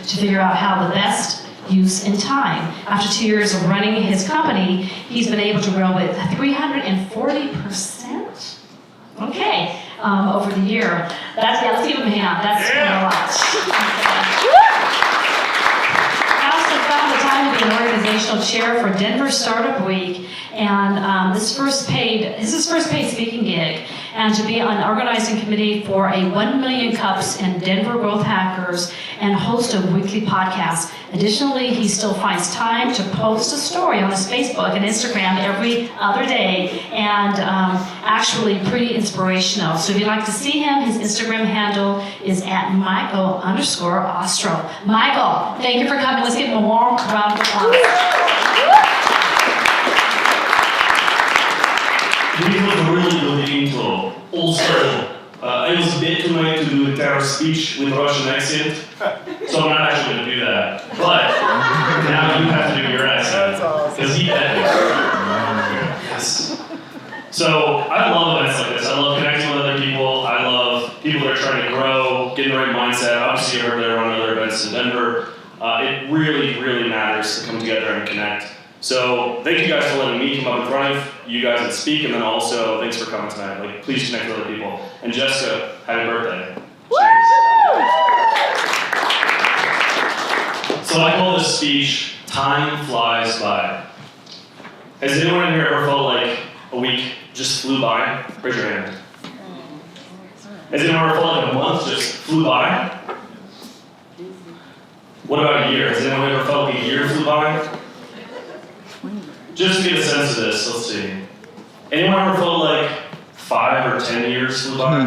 to figure out how the best use in time. After 2 years of running his company, he's been able to grow it 340%. Okay, over the year. Let's give him a hand. That's quite a lot. I also found the time to be an organizational chair for Denver Startup Week, and this is his first paid speaking gig, and to be on the organizing committee for a 1 Million Cups in Denver Growth Hackers and host a weekly podcast. Additionally, he still finds time to post a story on his Facebook and Instagram every other day, and actually pretty inspirational. So if you'd like to see him, his Instagram handle is @Michael_Ostrow. Michael, thank you for coming. Let's give him a warm round of applause. It was a really good intro. Also, it was a bit too late to do a entire speech with Russian accent, so I'm not actually going to do that. But now you have to do your accent, because he edits. Yes. So I love events like this. I love connecting with other people. I love people that are trying to grow, get in the right mindset. Obviously, you heard there on other events in Denver. It really, really matters to come together and connect. So thank you guys for letting me come up in front of you guys and speak, and then also thanks for coming tonight. Like, please connect with other people. And Jessica, happy birthday. Cheers. So I call this speech, Time Flies By. Has anyone in here ever felt like a week just flew by? Raise your hand. Has anyone ever felt like a month just flew by? What about a year? Has anyone ever felt like a year flew by? Just to get a sense of this, let's see. Anyone ever felt like 5 or 10 years flew by?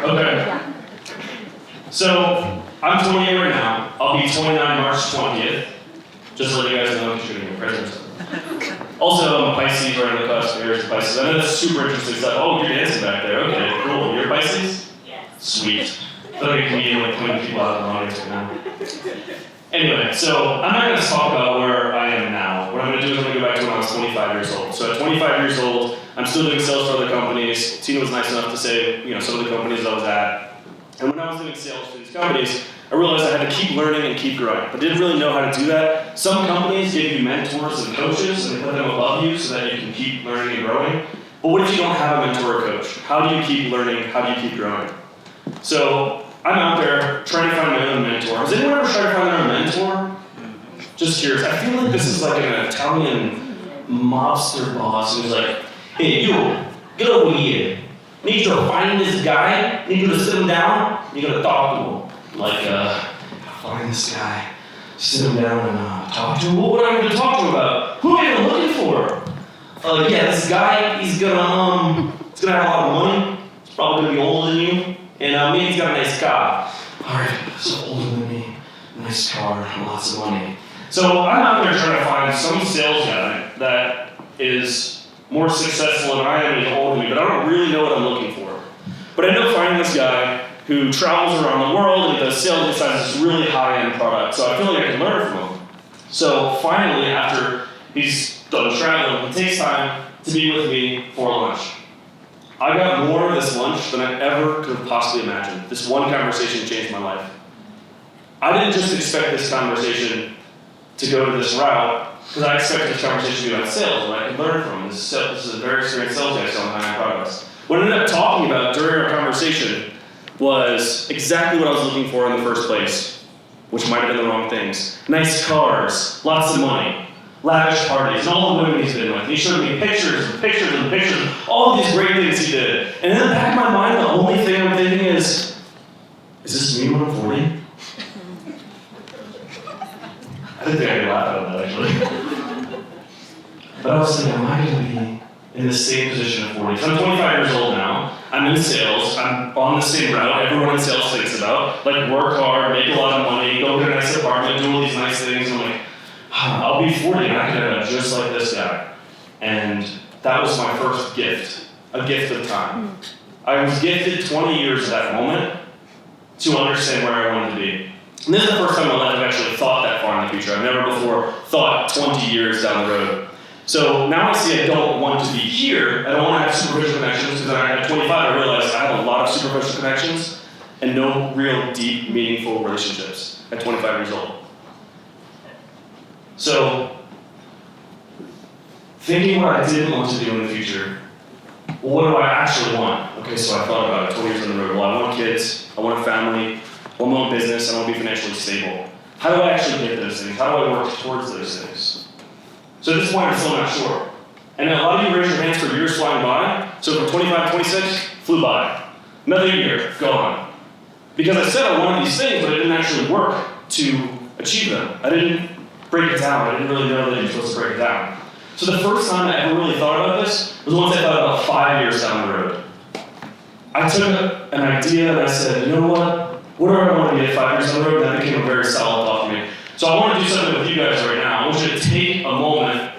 Okay. So, I'm 28 right now. I'll be 29 March 20th. Just to let you guys know, because you're going to get presents. Also, I'm a Pisces, right on the cusp. Here's Pisces. I know that's super interesting stuff. Oh, you're dancing back there. Okay, cool. You're Pisces? Yes. Sweet. I feel like a comedian, like pointing people out of the audience right now. Anyway, so I'm not going to talk about where I am now. What I'm going to do is I'm going to go back to when I was 25 years old. So at 25 years old, I'm still doing sales for other companies. Tina was nice enough to say, some of the companies I was at. And when I was doing sales for these companies, I realized I had to keep learning and keep growing. I didn't really know how to do that. Some companies give you mentors and coaches, and they put them above you so that you can keep learning and growing. But what if you don't have a mentor or coach? How do you keep learning? How do you keep growing? So I'm out there trying to find my own mentor. Has anyone ever tried to find their own mentor? Just curious. I feel like this is like an Italian mobster boss who's like, hey, you, get over here. I need you to find this guy. I need you to sit him down. You're going to talk to him. Like, find this guy, sit him down and talk to him. What am I going to talk to him about? Who am I even looking for? Yeah, this guy, he's going to have a lot of money. He's probably going to be older than you. And maybe he's got a nice car. Alright, so older than me, nice car, lots of money. So I'm out there trying to find some sales guy that is more successful than I am and older than me, but I don't really know what I'm looking for. But I end up finding this guy who travels around the world and does sales inside this really high-end product. So I feel like I can learn from him. So finally, after he's done traveling, he takes time to be with me for lunch. I got more of this lunch than I ever could have possibly imagined. This one conversation changed my life. I didn't just expect this conversation to go to this route, because I expected this conversation to be about sales, and I could learn from him. This is a very experienced sales guy selling high-end products. What I ended up talking about during our conversation was exactly what I was looking for in the first place, which might have been the wrong things. Nice cars, lots of money, lavish parties, and all the women he's been with. He showed me pictures and pictures and pictures of all of these great things he did. And in the back of my mind, the only thing I'm thinking is this me when I'm 40? I didn't think I could laugh at that, actually. But I was thinking, am I going to be in the same position at 40? So I'm 25 years old now. I'm in sales. I'm on the same route everyone in sales thinks about. Like, work hard, make a lot of money, go get a nice apartment, do all these nice things. And I'm like, I'll be 40 and I can end up just like this guy. And that was my first gift, a gift of time. I was gifted 20 years at that moment to understand where I wanted to be. And this is the first time in my life I've actually thought that far in the future. I've never before thought 20 years down the road. So now I see I don't want to be here. I don't want to have superficial connections, because at 25 I realized I have a lot of superficial connections and no real deep, meaningful relationships at 25 years old. So, thinking what I didn't want to do in the future, well, what do I actually want? Okay, so I thought about it 20 years on the road. Well, I want kids, I want a family, I want my own business, I want to be financially stable. How do I actually get those things? How do I work towards those things? So at this point, I'm still not sure. And a lot of you raise your hands for years flying by. So from 25, 26, flew by. Another year, gone. Because I said I wanted these things, but I didn't actually work to achieve them. I didn't break it down. I didn't really know that you're supposed to break it down. So the first time I ever really thought about this was once I thought about 5 years down the road. I took an idea and I said, you know what? What do I want to be at 5 years down the road? And that became a very solid thought for me. So I want to do something with you guys right now. I want you to take a moment,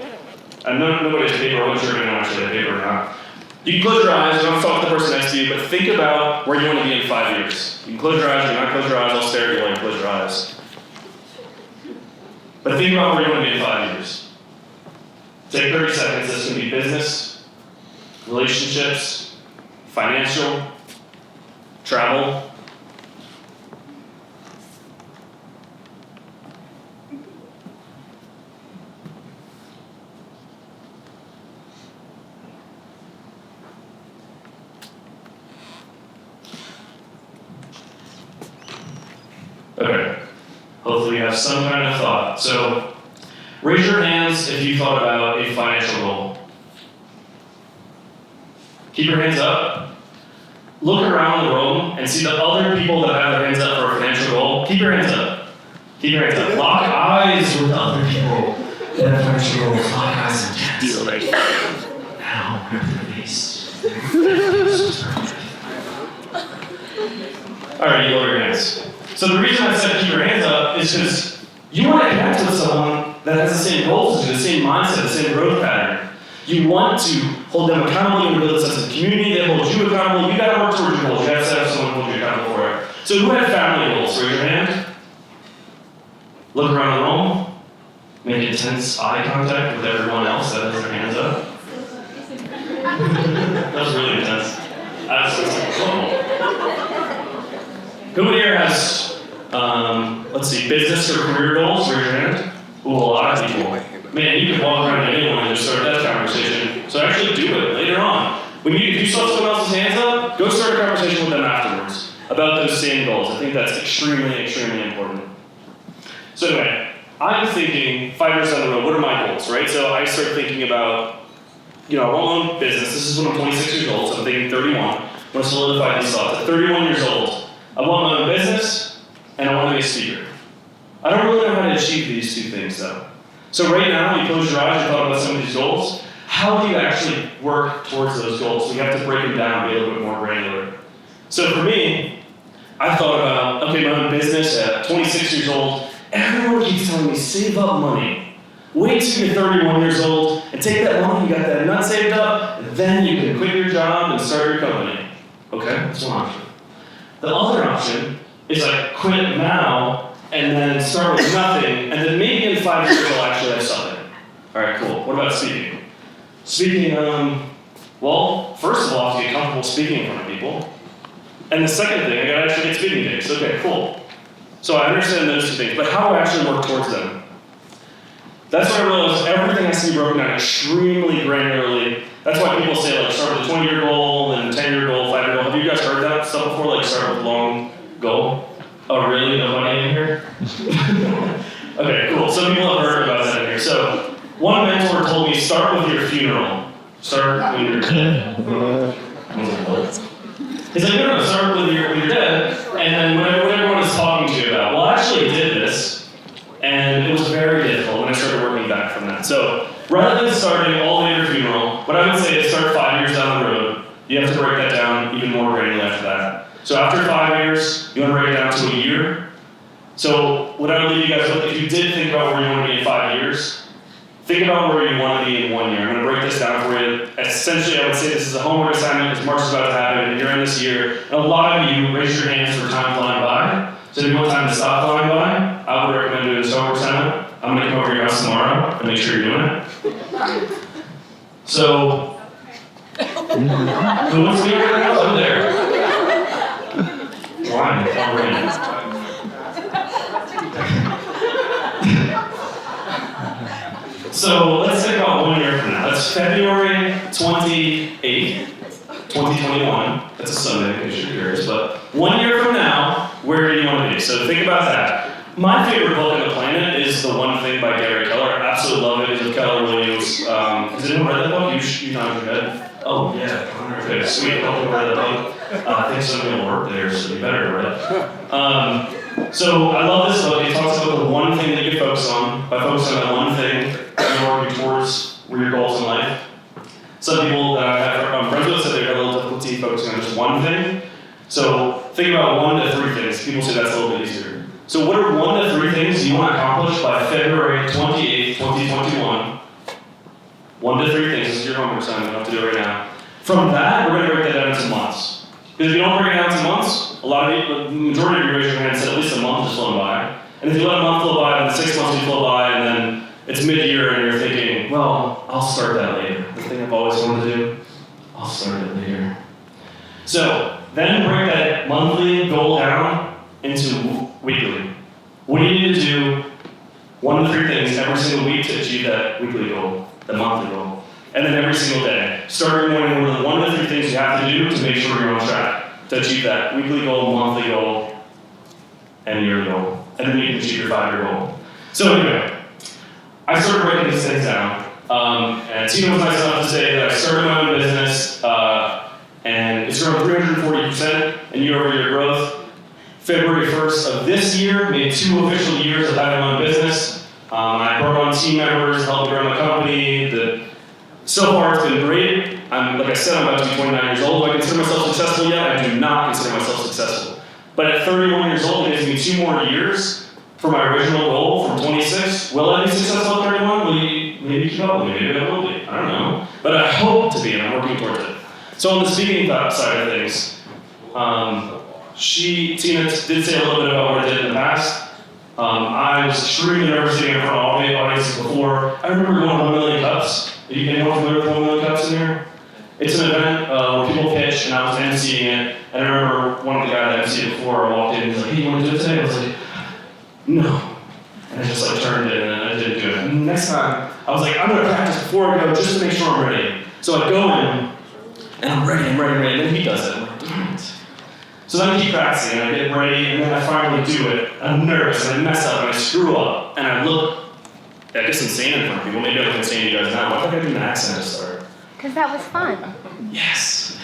and nobody has paper, I'm not sure anyone actually has paper or not. You can close your eyes, you don't have to talk to the person next to you, but think about where you want to be in 5 years. You can close your eyes, you can not close your eyes, I'll stare at you while you close your eyes. But think about where you want to be in 5 years. Take 30 seconds, this can be business, relationships, financial, travel. Okay, hopefully you have some kind of thought. So, raise your hands if you thought about a financial goal. Keep your hands up. Look around the room and see the other people that have their hands up for a financial goal. Keep your hands up. Keep your hands up. Lock eyes with other people that have financial goals. Lock eyes and deal right now. Remember the face. Alright, you lower your hands. So the reason I said keep your hands up is because you want to connect with someone that has the same goals as you, the same mindset, the same growth pattern. You want to hold them accountable, you want to build a sense of community that holds you accountable. You got to work towards your goals. You have to have someone hold you accountable for it. So who had family goals? Raise your hand. Look around the room. Make intense eye contact with everyone else that has their hands up. That was really intense. That's cool. Who here has, let's see, business or career goals? Raise your hand. Ooh, a lot of people. Man, you can walk around to anyone and just start that conversation. So actually do it later on. If you saw someone else's hands up, go start a conversation with them afterwards about those same goals. I think that's extremely, extremely important. So anyway, I'm thinking 5 years down the road, what are my goals, right? So I start thinking about, I want my own business. This is when I'm 26 years old, so I'm thinking 31. I'm going to solidify these thoughts. At 31 years old, I want my own business, and I want to be a speaker. I don't really know how to achieve these two things, though. So right now, you close your eyes, you thought about some of these goals. How do you actually work towards those goals? We have to break them down and be a little bit more granular. So for me, I thought about, okay, my own business at 26 years old, everyone keeps telling me, save up money. Wait till you're 31 years old, and take that money, you got that nut saved up, and then you can quit your job and start your company. Okay, that's one option. The other option is like quit now and then start with nothing, and then maybe in 5 years I'll actually have something. All right, cool. What about speaking? Speaking, well, first of all, I have to get comfortable speaking in front of people. And the second thing, I gotta actually get speaking gigs. Okay, cool. So I understand those two things, but how do I actually work towards them? That's when I realized everything has to be broken down extremely granularly. That's why people say, like, start with a 20-year goal, and 10-year goal, 5-year goal. Have you guys heard that stuff before? Like, start with a long goal? Oh, really? Nobody in here? Okay, cool. Some people have heard about that in here. So, one mentor told me, start with your funeral. Start when you're dead. He's like, no, start with your dead, and then what everyone is talking to you about. Well, I actually did this, and it was very difficult when I started working back from that. So, rather than starting all the way to your funeral, what I would say is start 5 years down the road. You have to break that down even more granular after that. So after 5 years, you want to break it down to a year. So what I would leave you guys with, if you did think about where you want to be in 5 years, think about where you want to be in 1 year. I'm going to break this down for you. Essentially, I would say this is a homework assignment because March is about to happen, and you're in this year. And a lot of you raise your hands for time flying by. So if you want time to stop flying by, I would recommend doing this homework assignment. I'm going to come over to your house tomorrow and make sure you're doing it. So, who wants to be over there? Why? So let's think about 1 year from now. That's February 28th, 2021. That's a Sunday, in case you're curious. But 1 year from now, where do you want to be? So think about that. My favorite book on the planet is The One Thing by Gary Keller. I absolutely love it. It's with Keller Williams. Has anyone read that book? You nod your head. Oh, yeah. Okay, sweet. A couple read that book. I think some people work there, so you better read it. So I love this book. It talks about the one thing that you can focus on. By focusing on that one thing, you're working towards your goals in life. Some people that I have friends with said they have a little difficulty focusing on just one thing. So think about 1 to 3 things. People say that's a little bit easier. So what are 1 to 3 things you want to accomplish by February 28th, 2021? 1 to 3 things. This is your homework assignment. You have to do it right now. From that, we're going to break that down into months. Because if you don't break it down into months, a lot of people, the majority of you raise your hand and said at least a month has flown by. And if you let a month flow by, then 6 months will flow by, and then it's mid-year and you're thinking, well, I'll start that later. The thing I've always wanted to do, I'll start it later. So then break that monthly goal down into weekly. What do you need to do 1 to 3 things every single week to achieve that weekly goal, the monthly goal? And then every single day. Start your morning with 1 to 3 things you have to do to make sure you're on track to achieve that weekly goal, monthly goal, and yearly goal. And then you can achieve your 5-year goal. So anyway, I started breaking these things down. And Tina was nice enough to say that I started my own business, and it's grown 340% in year-over-year growth. February 1st of this year made 2 official years of having my own business. I brought on team members, helped grow my company. So far, it's been great. Like I said, I'm about to be 29 years old. Do I consider myself successful yet? I do not consider myself successful. But at 31 years old, it gives me 2 more years for my original goal from 26. Will I be successful at 31? Will you maybe keep up with me? Maybe I will be. I don't know. But I hope to be, and I'm working towards it. So on the speaking side of things, Tina did say a little bit about what I did in the past. I was extremely nervous getting in front of all the audiences before. I remember going to 1 Million Cups. Are you anyone familiar with 1 Million Cups in here? It's an event where people pitch, and I was emceeing it. And I remember one of the guys that emceed before I walked in, and he was like, hey, you want to do it today? I was like, no. And I just turned it, and I didn't do it. And next time, I was like, I'm going to practice before I go just to make sure I'm ready. So I go in, and I'm ready, and then he does it. I'm like, darn it. So then I keep practicing, and I get ready, and then I finally do it. I'm nervous, and I mess up, and I screw up, and I look, I guess, insane in front of people. Maybe I look insane to you guys now. Why did I do an accent to start? Because that was fun. Yes.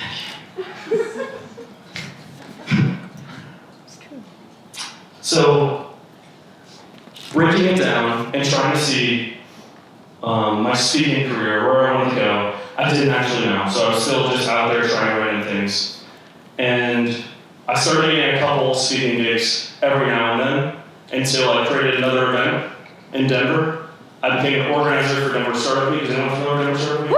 So, breaking it down and trying to see my speaking career, where I wanted to go, I didn't actually know. So I was still just out there trying random things. And I started getting a couple speaking gigs every now and then until I created another event in Denver. I became an organizer for Denver Startup Week. Is anyone familiar with Denver Startup Week?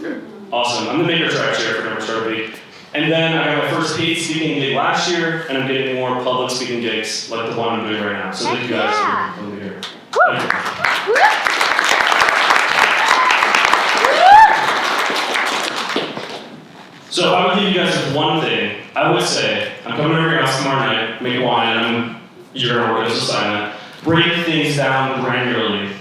Yeah. Awesome. I'm the maker track chair for Denver Startup Week. And then I got my first paid speaking gig last year, and I'm getting more public speaking gigs like the one I'm doing right now. So thank you guys for being here. So if I would leave you guys with one thing, I would say, I'm coming over your house tomorrow night, make wine, and you're going to work this assignment. Break things down granularly.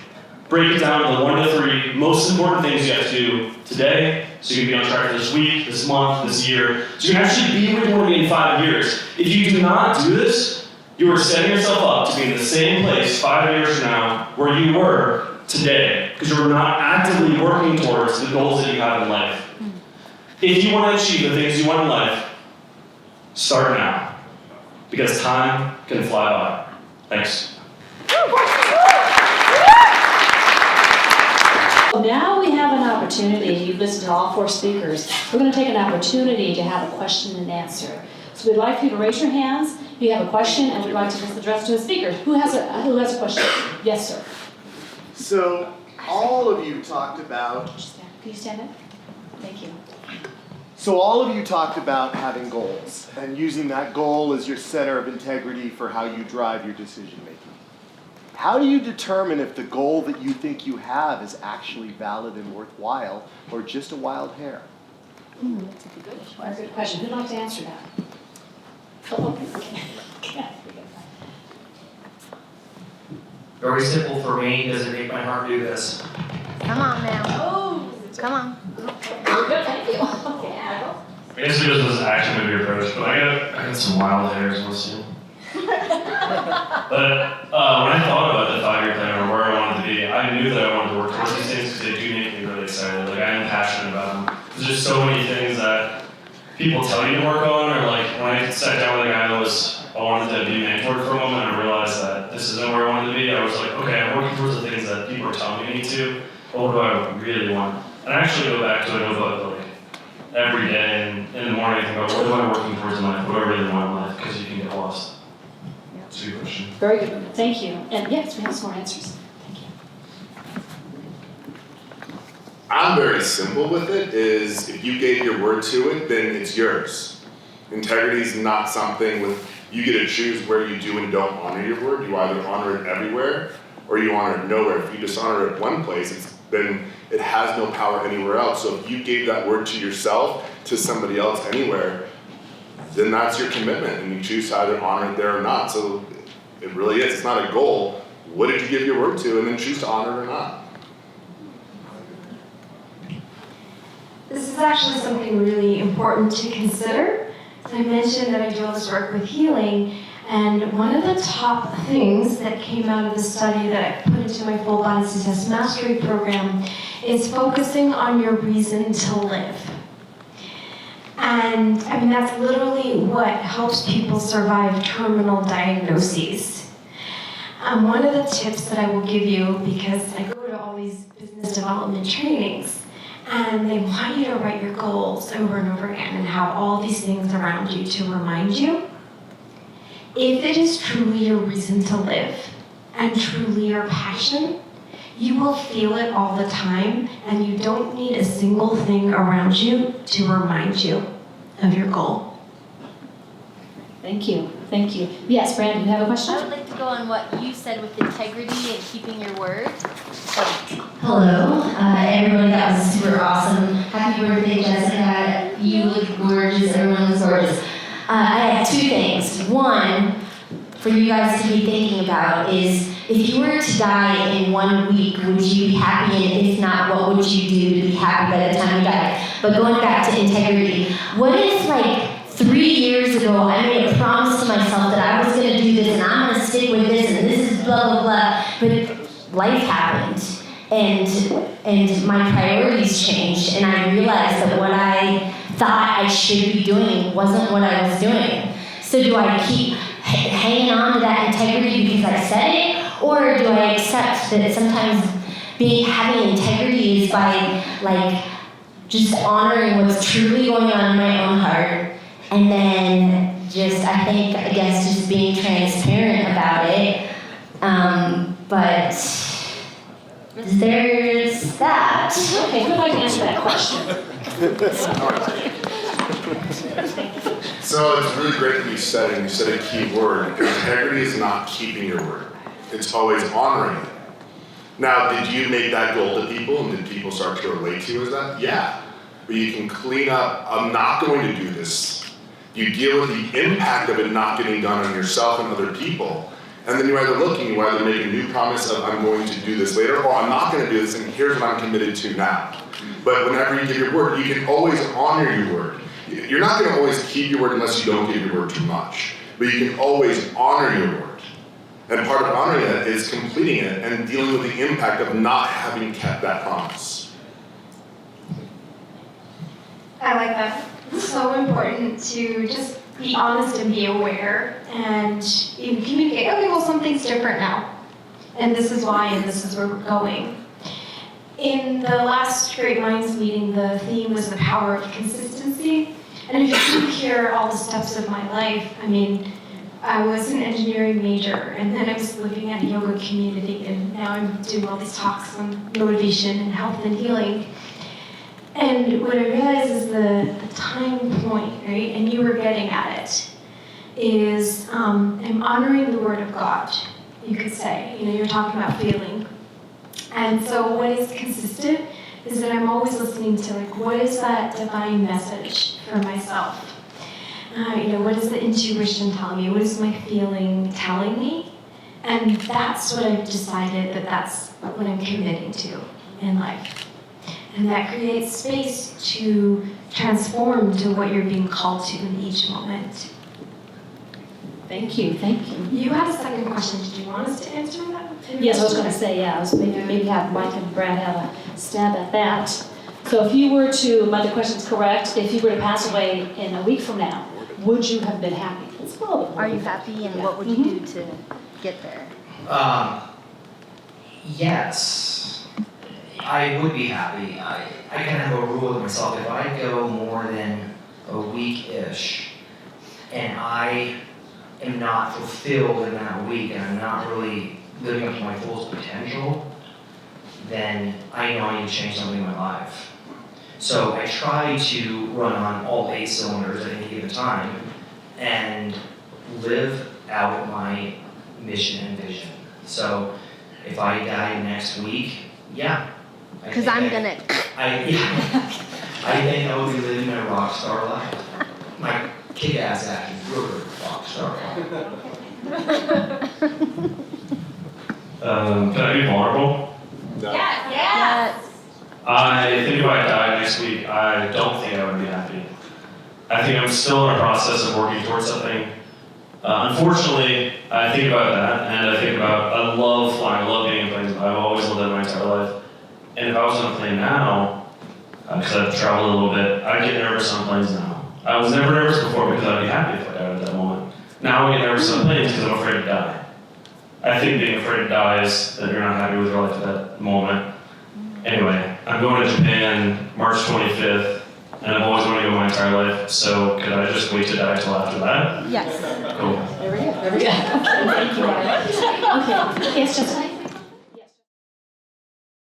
Break it down to the 1 to 3 most important things you have to do today, so you can be on track for this week, this month, this year, so you can actually be where you want to be in 5 years. If you do not do this, you are setting yourself up to be in the same place 5 years from now where you were today, because you're not actively working towards the goals that you have in life. If you want to achieve the things you want in life, start now, because time can fly by. Thanks. Now we have an opportunity, you've listened to all 4 speakers, we're going to take an opportunity to have a question and answer. So we'd like you to raise your hands if you have a question and we'd like to just address to the speakers. Who has a question? Yes, sir. So all of you talked about... Can you stand up? Thank you. So all of you talked about having goals and using that goal as your center of integrity for how you drive your decision making. How do you determine if the goal that you think you have is actually valid and worthwhile, or just a wild hair? That's a good question. Who'd like to answer that? Very simple for me. Does it make my heart do this? Come on now. Oh, Come on. very good, thank you. Okay, Michael. I guess it was this action movie approach, but I got some wild hairs, we'll see. But when I thought about the 5-year plan or where I wanted to be, I knew that I wanted to work towards these things because they do make me really excited. Like, I am passionate about them. There's just so many things that people tell you to work on, or like when I sat down with a guy that I wanted to be mentored for a moment, and I realized that this isn't where I wanted to be. I was like, okay, I'm working towards the things that people are telling me I need to. But what do I really want? And I actually go back to it about like every day and in the morning I think about what am I working towards in life? What do I really want in life? Because you can get lost. That's a good question. Very good, thank you. And yes, we have some more answers. Thank you. I'm very simple with it, is if you gave your word to it, then it's yours. Integrity is not something with, you get to choose where you do and don't honor your word. You either honor it everywhere or you honor it nowhere. If you dishonor it one place, then it has no power anywhere else. So if you gave that word to yourself, to somebody else anywhere, then that's your commitment and you choose to either honor it there or not. So it really is, it's not a goal. What did you give your word to, and then choose to honor it or not? This is actually something really important to consider. So I mentioned that I do all this work with healing, and one of the top things that came out of the study that I put into my full body success mastery program is focusing on your reason to live. And I mean, that's literally what helps people survive terminal diagnoses. One of the tips that I will give you, because I go to all these business development trainings, and they want you to write your goals over and over again and have all these things around you to remind you. If it is truly your reason to live and truly your passion, you will feel it all the time, and you don't need a single thing around you to remind you of your goal. Thank you, thank you. Yes, Brandon, you have a question? I would like to go on what you said with integrity and keeping your word. Hello, everyone, that was super awesome. Happy birthday, Jessica. You look gorgeous, everyone looks gorgeous. I have two things. One, for you guys to be thinking about is, if you were to die in 1 week, would you be happy? And if not, what would you do to be happy by the time you die? But going back to integrity, what if like 3 years ago I made a promise to myself that I was going to do this and I'm going to stick with this and this is blah, blah, blah. But life happened and my priorities changed and I realized that what I thought I should be doing wasn't what I was doing. So do I keep hanging on to that integrity because I said it? Or do I accept that sometimes having integrity is by like just honoring what's truly going on in my own heart, and then I guess just being transparent about it. But there's that. Okay, who'd like to answer that question? So it's really great that you said it, and you said a key word. Integrity is not keeping your word. It's always honoring it. Now, did you make that goal to people, and did people start to relate to you as that? Yeah. But you can clean up, I'm not going to do this. You deal with the impact of it not getting done on yourself and other people. And then you either make a new promise of I'm going to do this later, or I'm not going to do this, and here's what I'm committed to now. But whenever you give your word, you can always honor your word. You're not going to always keep your word unless you don't give your word too much. But you can always honor your word. And part of honoring it is completing it and dealing with the impact of not having kept that promise. I like that. It's so important to just be honest and be aware and even communicate, okay, well, something's different now. And this is why, and this is where we're going. In the last Great Minds meeting, the theme was the power of consistency. And if you hear all the steps of my life, I mean, I was an engineering major, and then I was living at a yoga community, and now I'm doing all these talks on motivation and health and healing. And what I realized is the time point, right, and you were getting at it, is I'm honoring the word of God, you could say. You know, you're talking about feeling. And so what is consistent is that I'm always listening to, like, what is that divine message for myself? What is the intuition telling me? What is my feeling telling me? And that's what I've decided that's what I'm committing to in life. And that creates space to transform to what you're being called to in each moment. Thank you, thank you. You had a second question. Did you want us to answer that? Yes, I was gonna say, yeah, I was maybe have Mike and Brad have a stab at that. So if you were to, the question's correct, if you were to pass away in a week from now, would you have been happy? Let's follow the Are you happy, and what would you do to get there? Yes, I would be happy. I kind of have a rule with myself. If I go more than a week-ish and I am not fulfilled in that week and I'm not really living up to my fullest potential, then I know I need to change something in my life. So I try to run on all 8 cylinders at any given time and live out my mission and vision. So if I die next week, yeah. Because I'm gonna. I think I will be living my rock star life. My kick-ass action, really rock star life. Can I be vulnerable? Yes. I think if I died next week, I don't think I would be happy. I think I'm still in a process of working towards something. Unfortunately, I think about that, and I think about, I love flying, I love being in planes. I've always loved that my entire life. And if I was on a plane now, because I've traveled a little bit, I'd get nervous on planes now. I was never nervous before because I'd be happy if I died at that moment. Now I get nervous on planes because I'm afraid to die. I think being afraid to die is that you're not happy with your life at that moment. Anyway, I'm going to Japan March 25th, and I've always wanted to go my entire life, so could I just wait to die till after that? Yes. Cool. There we go. Thank you, Ryan. Okay, it's just like